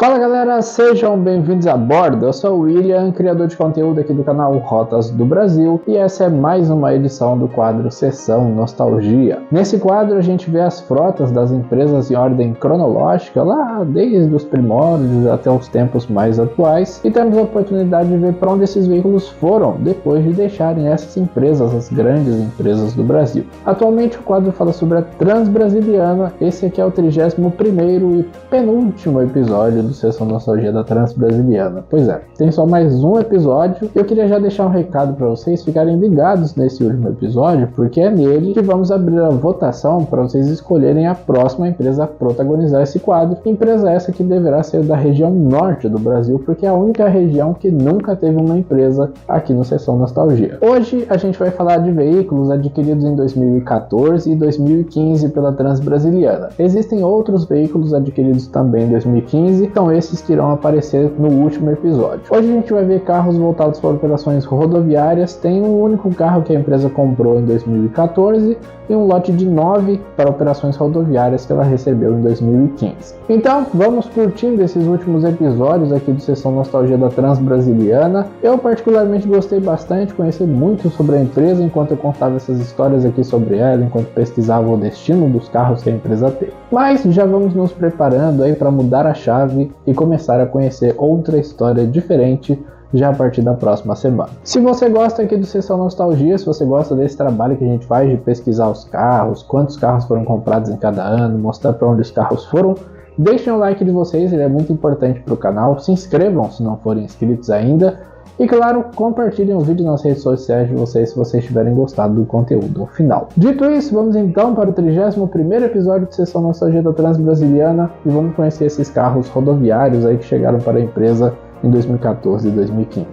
Fala galera, sejam bem-vindos a bordo. Eu sou o William, criador de conteúdo aqui do canal Rotas do Brasil, e essa é mais uma edição do quadro Sessão Nostalgia. Nesse quadro a gente vê as frotas das empresas em ordem cronológica, lá desde os primórdios até os tempos mais atuais, e temos a oportunidade de ver para onde esses veículos foram depois de deixarem essas empresas, as grandes empresas do Brasil. Atualmente o quadro fala sobre a Transbrasiliana. Esse aqui é o 31º e penúltimo episódio do Sessão Nostalgia da Transbrasiliana. Pois é, tem só mais um episódio. Eu queria já deixar um recado para vocês ficarem ligados nesse último episódio, porque é nele que vamos abrir a votação para vocês escolherem a próxima empresa a protagonizar esse quadro. Empresa essa que deverá ser da região norte do Brasil, porque é a única região que nunca teve uma empresa aqui no Sessão Nostalgia. Hoje a gente vai falar de veículos adquiridos em 2014 e 2015 pela Transbrasiliana. Existem outros veículos adquiridos também em 2015, são esses que irão aparecer no último episódio. Hoje a gente vai ver carros voltados para operações rodoviárias. Tem um único carro que a empresa comprou em 2014 e um lote de 9 para operações rodoviárias que ela recebeu em 2015. Então vamos curtindo esses últimos episódios aqui do Sessão Nostalgia da Transbrasiliana. Eu particularmente gostei bastante, conheci muito sobre a empresa enquanto eu contava essas histórias aqui sobre ela, enquanto pesquisava o destino dos carros que a empresa teve. Mas já vamos nos preparando aí para mudar a chave e começar a conhecer outra história diferente já a partir da próxima semana. Se você gosta aqui do Sessão Nostalgia, se você gosta desse trabalho que a gente faz de pesquisar os carros, quantos carros foram comprados em cada ano, mostrar para onde os carros foram, deixem o like de vocês, ele é muito importante para o canal. Se inscrevam se não forem inscritos ainda. E claro, compartilhem o vídeo nas redes sociais de vocês se vocês tiverem gostado do conteúdo final. Dito isso, vamos então para o 31º episódio de Sessão Nostalgia da Transbrasiliana e vamos conhecer esses carros rodoviários aí que chegaram para a empresa em 2014 e 2015.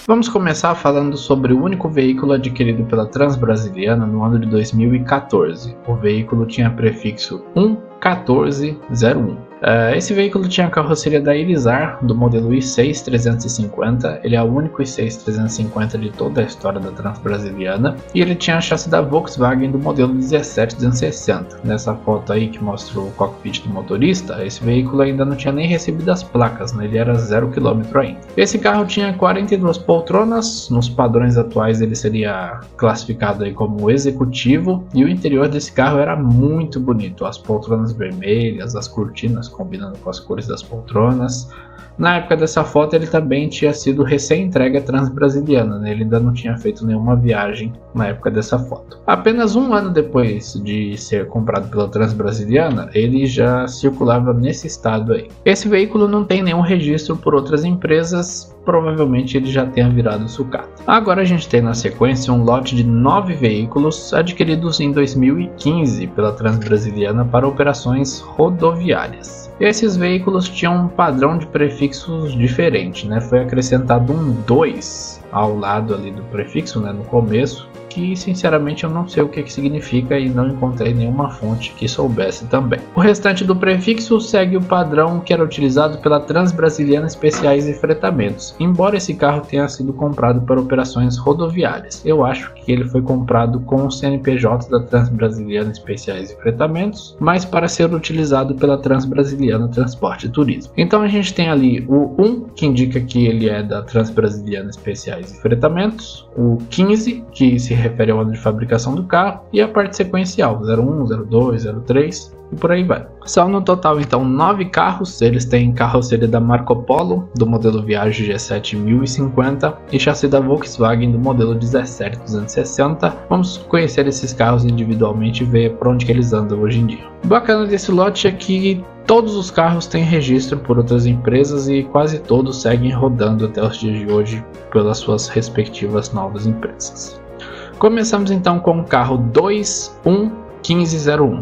Vamos começar falando sobre o único veículo adquirido pela Transbrasiliana no ano de 2014. O veículo tinha prefixo 11401. Esse veículo tinha a carroceria da Irizar, do modelo i6 350. Ele é o único i6 350 de toda a história da Transbrasiliana. E ele tinha a chassi da Volkswagen do modelo 17260. Nessa foto aí que mostra o cockpit do motorista, esse veículo ainda não tinha nem recebido as placas, né? Ele era 0 km ainda. Esse carro tinha 42 poltronas. Nos padrões atuais ele seria classificado aí como executivo. E o interior desse carro era muito bonito. As poltronas vermelhas, as cortinas combinando com as cores das poltronas. Na época dessa foto ele também tinha sido recém-entregue à Transbrasiliana, né? Ele ainda não tinha feito nenhuma viagem na época dessa foto. Apenas um ano depois de ser comprado pela Transbrasiliana, ele já circulava nesse estado aí. Esse veículo não tem nenhum registro por outras empresas, provavelmente ele já tenha virado sucata. Agora a gente tem na sequência um lote de 9 veículos adquiridos em 2015 pela Transbrasiliana para operações rodoviárias. Esses veículos tinham um padrão de prefixos diferente, né? Foi acrescentado um 2 ao lado ali do prefixo, né? No começo, que sinceramente eu não sei o que significa e não encontrei nenhuma fonte que soubesse também. O restante do prefixo segue o padrão que era utilizado pela Transbrasiliana Especiais e Fretamentos, embora esse carro tenha sido comprado para operações rodoviárias. Eu acho que ele foi comprado com o CNPJ da Transbrasiliana Especiais e Fretamentos, mas para ser utilizado pela Transbrasiliana Transporte e Turismo. Então a gente tem ali o 1, que indica que ele é da Transbrasiliana Especiais e Fretamentos, o 15, que se refere ao ano de fabricação do carro, e a parte sequencial 01, 02, 03 e por aí vai. São no total então 9 carros. Eles têm carroceria da Marco Polo do modelo Viage G7 1050 e chassi da Volkswagen do modelo 17260. Vamos conhecer esses carros individualmente e ver por onde que eles andam hoje em dia. O bacana desse lote é que todos os carros têm registro por outras empresas e quase todos seguem rodando até os dias de hoje pelas suas respectivas novas empresas. Começamos então com o carro 211501.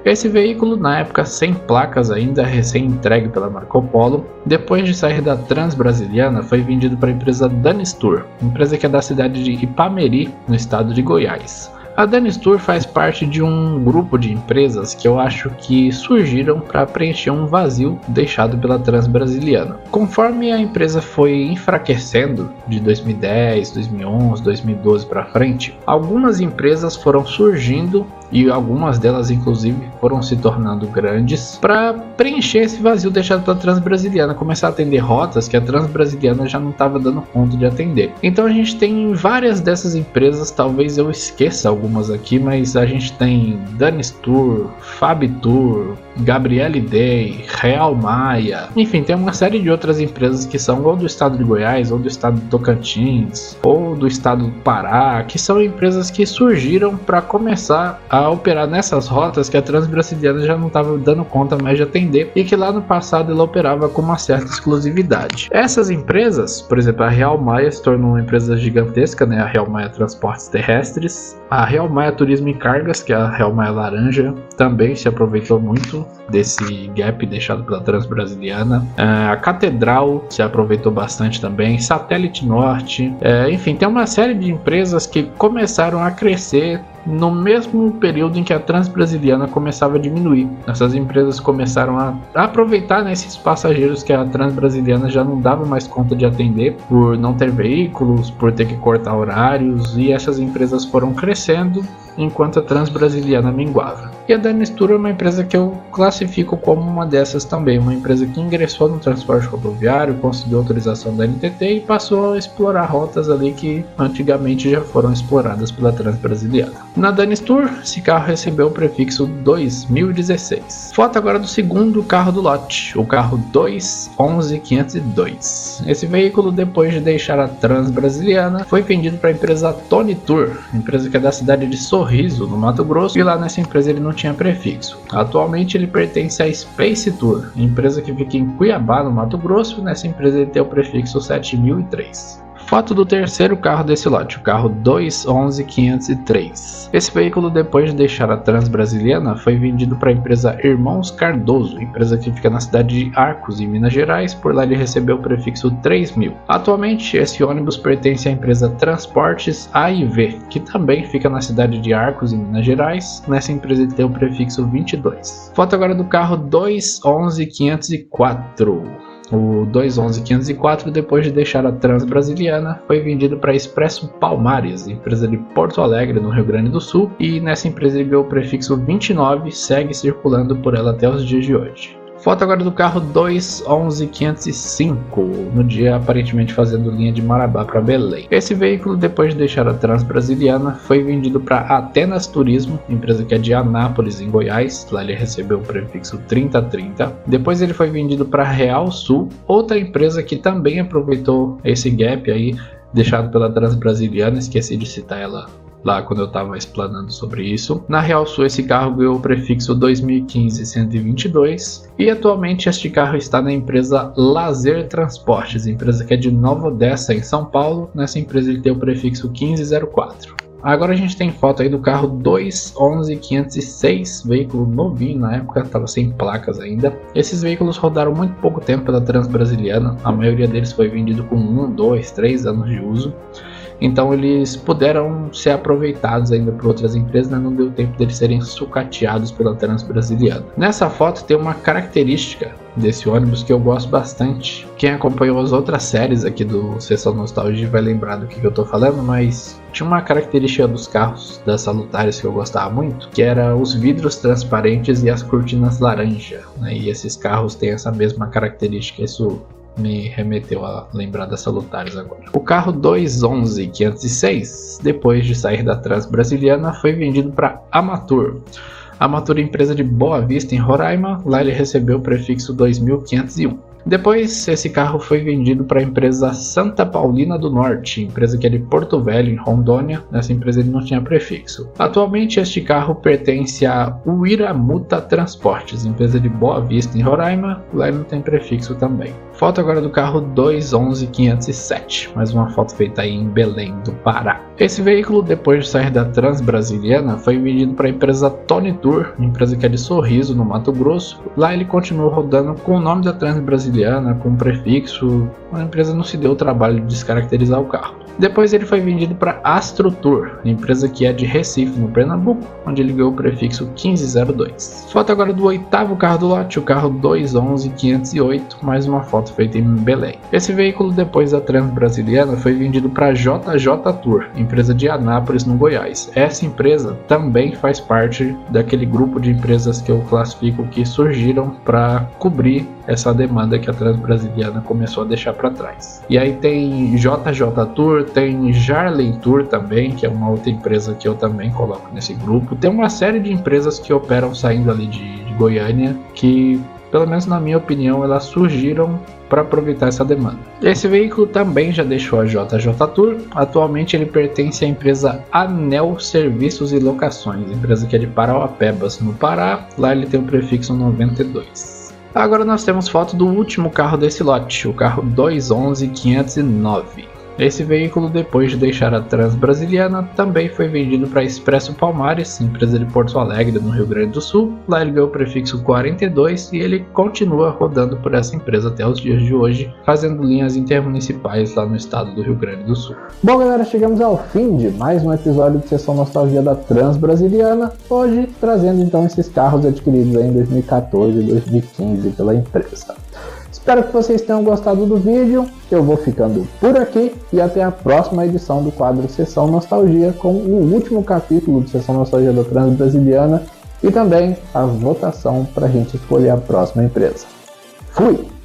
Esse veículo, na época sem placas ainda, recém-entregue pela Marco Polo, depois de sair da Transbrasiliana, foi vendido para a empresa Danistur, empresa que é da cidade de Ipameri, no estado de Goiás. A Danistur faz parte de um grupo de empresas que eu acho que surgiram para preencher um vazio deixado pela Transbrasiliana. Conforme a empresa foi enfraquecendo de 2010, 2011, 2012 para frente, algumas empresas foram surgindo e algumas delas inclusive foram se tornando grandes para preencher esse vazio deixado pela Transbrasiliana, começar a atender rotas que a Transbrasiliana já não estava dando conta de atender. Então a gente tem várias dessas empresas, talvez eu esqueça algumas aqui, mas a gente tem Danistur, Fabtur, Gabriele Day, Real Maia, enfim, tem uma série de outras empresas que são ou do estado de Goiás, ou do estado de Tocantins, ou do estado do Pará, que são empresas que surgiram para começar a operar nessas rotas que a Transbrasiliana já não estava dando conta mais de atender e que lá no passado ela operava com uma certa exclusividade. Essas empresas, por exemplo, a Real Maia se tornou uma empresa gigantesca, né? A Real Maia Transportes Terrestres, a Real Maia Turismo e Cargas, que é a Real Maia Laranja, também se aproveitou muito desse gap deixado pela Transbrasiliana. A Catedral se aproveitou bastante também, Satélite Norte, enfim, tem uma série de empresas que começaram a crescer no mesmo período em que a Transbrasiliana começava a diminuir. Essas empresas começaram a aproveitar, né, esses passageiros que a Transbrasiliana já não dava mais conta de atender por não ter veículos, por ter que cortar horários, e essas empresas foram crescendo enquanto a Transbrasiliana minguava. E a Danistur é uma empresa que eu classifico como uma dessas também, uma empresa que ingressou no transporte rodoviário, conseguiu autorização da NTT e passou a explorar rotas ali que antigamente já foram exploradas pela Transbrasiliana. Na Danistur, esse carro recebeu o prefixo 2016. Foto agora do segundo carro do lote, o carro 211502. Esse veículo, depois de deixar a Transbrasiliana, foi vendido para a empresa Tonitur, empresa que é da cidade de Sorriso, no Mato Grosso, e lá nessa empresa ele não tinha prefixo. Atualmente ele pertence à Space Tour, empresa que fica em Cuiabá, no Mato Grosso. Nessa empresa ele tem o prefixo 7003. Foto do terceiro carro desse lote, o carro 211503. Esse veículo, depois de deixar a Transbrasiliana, foi vendido para a empresa Irmãos Cardoso, empresa que fica na cidade de Arcos, em Minas Gerais. Por lá ele recebeu o prefixo 3000. Atualmente esse ônibus pertence à empresa Transportes AIV, que também fica na cidade de Arcos, em Minas Gerais. Nessa empresa ele tem o prefixo 22. Foto agora do carro 211504. O 211504, depois de deixar a Transbrasiliana, foi vendido para a Expresso Palmares, empresa de Porto Alegre, no Rio Grande do Sul, e nessa empresa ele ganhou o prefixo 29 e segue circulando por ela até os dias de hoje. Foto agora do carro 211505, no dia aparentemente fazendo linha de Marabá para Belém. Esse veículo, depois de deixar a Transbrasiliana, foi vendido para Atenas Turismo, empresa que é de Anápolis, em Goiás. Lá ele recebeu o prefixo 3030. Depois ele foi vendido para Real Sul, outra empresa que também aproveitou esse gap aí deixado pela Transbrasiliana. Esqueci de citar ela lá quando eu estava explanando sobre isso. Na Real Sul esse carro ganhou o prefixo 2015-122 e atualmente este carro está na empresa Lazer Transportes, empresa que é de Nova Odessa, em São Paulo. Nessa empresa ele tem o prefixo 1504. Agora a gente tem foto aí do carro 211506, veículo novinho na época, estava sem placas ainda. Esses veículos rodaram muito pouco tempo pela Transbrasiliana, a maioria deles foi vendido com 1, 2, 3 anos de uso. Então eles puderam ser aproveitados ainda por outras empresas, né? Não deu tempo deles serem sucateados pela Transbrasiliana. Nessa foto tem uma característica desse ônibus que eu gosto bastante. Quem acompanhou as outras séries aqui do Sessão Nostalgia vai lembrar do que eu tô falando, mas tinha uma característica dos carros da Salutares que eu gostava muito, que era os vidros transparentes e as cortinas laranja, né? E esses carros têm essa mesma característica, isso me remeteu a lembrar das Salutares agora. O carro 211506, depois de sair da Transbrasiliana, foi vendido para Amatur. Amatur é empresa de Boa Vista, em Roraima. Lá ele recebeu o prefixo 2501. Depois, esse carro foi vendido para a empresa Santa Paulina do Norte, empresa que é de Porto Velho, em Rondônia. Nessa empresa ele não tinha prefixo. Atualmente, este carro pertence a Uiramuta Transportes, empresa de Boa Vista, em Roraima. Lá ele não tem prefixo também. Foto agora do carro 211507, mais uma foto feita aí em Belém do Pará. Esse veículo, depois de sair da Transbrasiliana, foi vendido para a empresa Tonitur, empresa que é de Sorriso, no Mato Grosso. Lá ele continuou rodando com o nome da Transbrasiliana, com prefixo. A empresa não se deu o trabalho de descaracterizar o carro. Depois ele foi vendido para Astrotur, empresa que é de Recife, no Pernambuco, onde ele ganhou o prefixo 1502. Foto agora do oitavo carro do lote, o carro 211-508, mais uma foto feita em Belém. Esse veículo, depois da Transbrasiliana, foi vendido para JJ Tour, empresa de Anápolis, no Goiás. Essa empresa também faz parte daquele grupo de empresas que eu classifico que surgiram para cobrir essa demanda que a Transbrasiliana começou a deixar para trás. E aí tem JJ Tour, tem Jarley Tour também, que é uma outra empresa que eu também coloco nesse grupo. Tem uma série de empresas que operam saindo ali de Goiânia, que, pelo menos na minha opinião, elas surgiram para aproveitar essa demanda. Esse veículo também já deixou a JJ Tour. Atualmente ele pertence à empresa Anel Serviços e Locações, empresa que é de Parauapebas, no Pará. Lá ele tem o prefixo 92. Agora nós temos foto do último carro desse lote, o carro 211-509. Esse veículo, depois de deixar a Transbrasiliana, também foi vendido para Expresso Palmares, empresa de Porto Alegre, no Rio Grande do Sul. Lá ele ganhou o prefixo 42 e ele continua rodando por essa empresa até os dias de hoje, fazendo linhas intermunicipais lá no estado do Rio Grande do Sul. Bom, galera, chegamos ao fim de mais um episódio de Sessão Nostalgia da Transbrasiliana, hoje trazendo então esses carros adquiridos em 2014 e 2015 pela empresa. Espero que vocês tenham gostado do vídeo, eu vou ficando por aqui e até a próxima edição do quadro Sessão Nostalgia, com o último capítulo de Sessão Nostalgia da Transbrasiliana e também a votação para a gente escolher a próxima empresa. Fui!